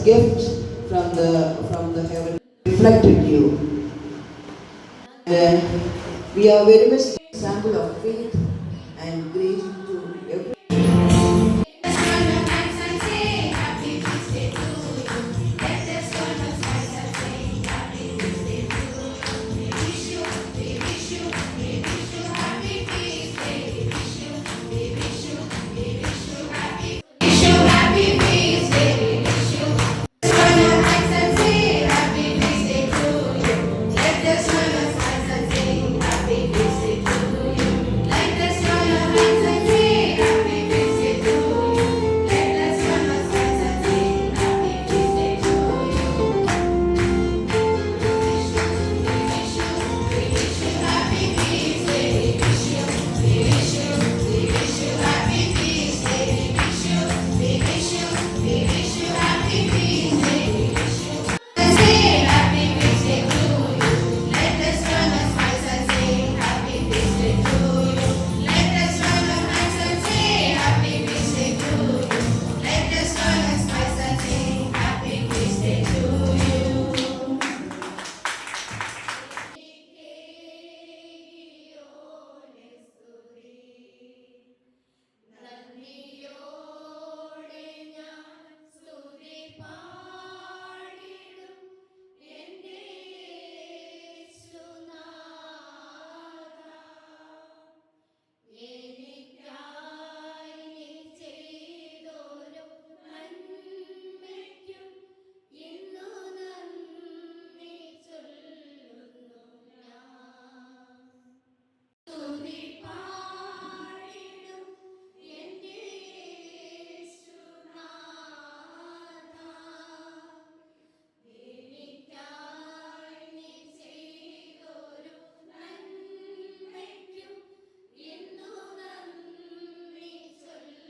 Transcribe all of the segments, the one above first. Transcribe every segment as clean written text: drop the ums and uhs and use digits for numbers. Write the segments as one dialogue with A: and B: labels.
A: gift from the heaven reflected you. We are very much an example of faith and grace to every.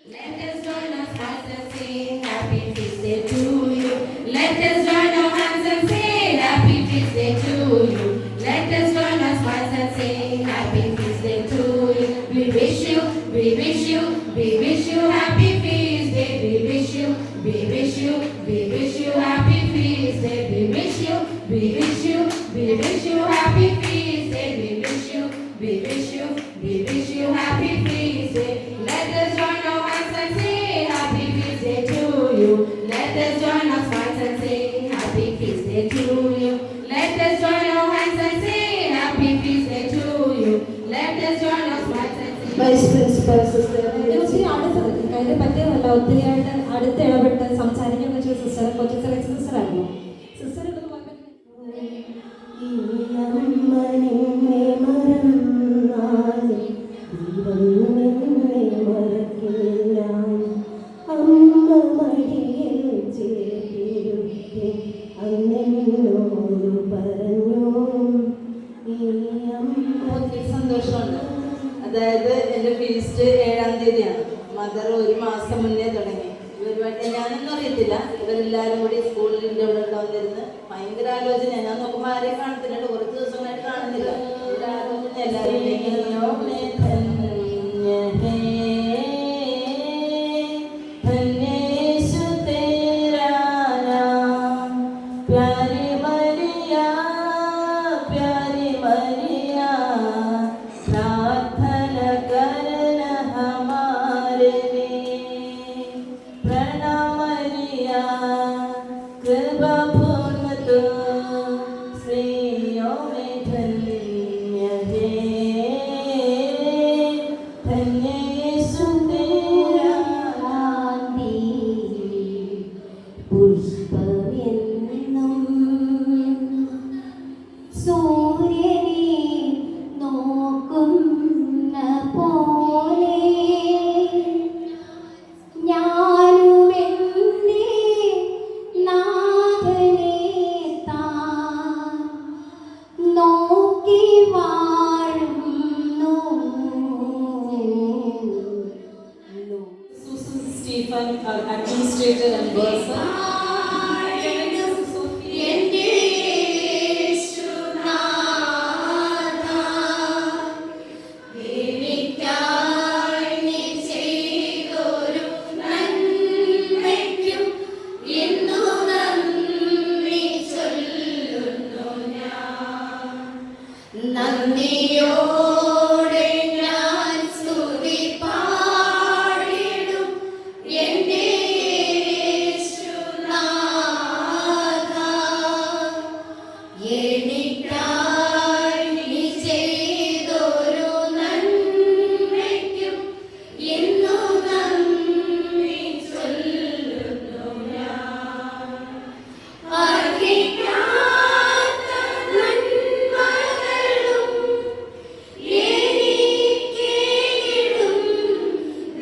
B: Let us join our hands and sing Happy Feast Day to you. Let us join our hands and sing Happy Feast Day to you. Let us join our smiles and sing Happy Feast Day to you. We wish you, we wish you, we wish you Happy Feast Day. We wish you, we wish you, we wish you Happy Feast Day. We wish you, we wish you, we wish you Happy Feast Day. We wish you, we wish you, we wish you Happy Feast Day. Let us join our hands and sing Happy Feast Day to you. Let us join our smiles and sing Happy Feast Day to you. Let us join our hands and sing Happy Feast Day to you. Let us join our smiles and sing.
C: Vice Principal Sister. ഒത്തിരി കാര്യം പറ്റിയതല്ല, ഒത്തിരി ആയിട്ട് അടുത്ത് ഇടപെട്ട് സംസാരിക്കാൻ പറ്റിയ sister കൊച്ചു select സിസ്റ്ററായിരുന്നു. Sister
D: സന്തോഷമുണ്ട്. അതായത് എൻ്റെ ഫീസ്റ്റ് 7-ാം തീയതിയാണ്. മദർ 1 മാസം മുന്നേ തുടങ്ങി. ഇവരുമായിട്ട് ഞാനൊന്നും അറിയത്തില്ല. ഇവരെല്ലാവരും കൂടി സ്കൂളിൻ്റെ ഇവിടെ വന്നിരുന്ന് ഭയങ്കര ആലോചന. ഞാൻ നോക്കുമ്പോൾ ആരെയും കാണത്തില്ല, കുറച്ച് ദിവസങ്ങളായിട്ട് കാണുന്നില്ല. ഇവിടെ ആലോചന എല്ലാവരും
B: administrator and person. നന്ദിയോടെ ഞാൻ സ്തുതി പാടിടും എൻ്റെ യേശുനാഥ. എനിക്കായി നീ ചെയ്തൊരു നന്മയ്ക്കും എന്നു നന്ദി ചൊല്ലുന്നു ഞാൻ. അർഹിക്കാത്ത നന്മകളും എനിക്കേകിടും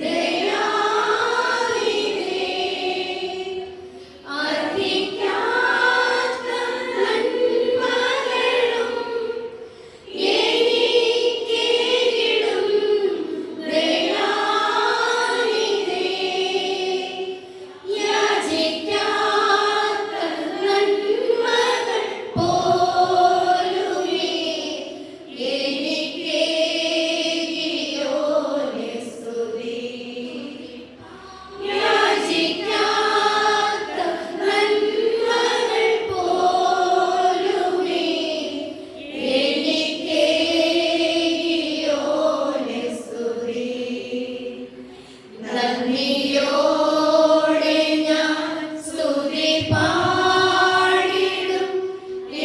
B: ദയാനിധേ. അർഹിക്കാത്ത നന്മകളും എനിക്കേകിടും ദയാനിധേ. യാചിക്കാത്ത നന്മകൾ പോലുമേ എനിക്കേകിയോനെ സ്തുതി. യാചിക്കാത്ത നന്മകൾ പോലുമേ എനിക്കേകിയോനെ സ്തുതി. നന്ദിയോടെ ഞാൻ സ്തുതി പാടിടും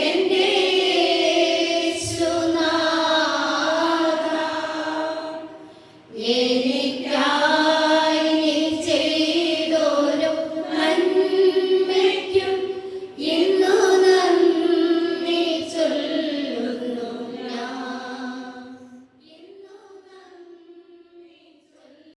B: എൻ്റെ യേശുനാഥ.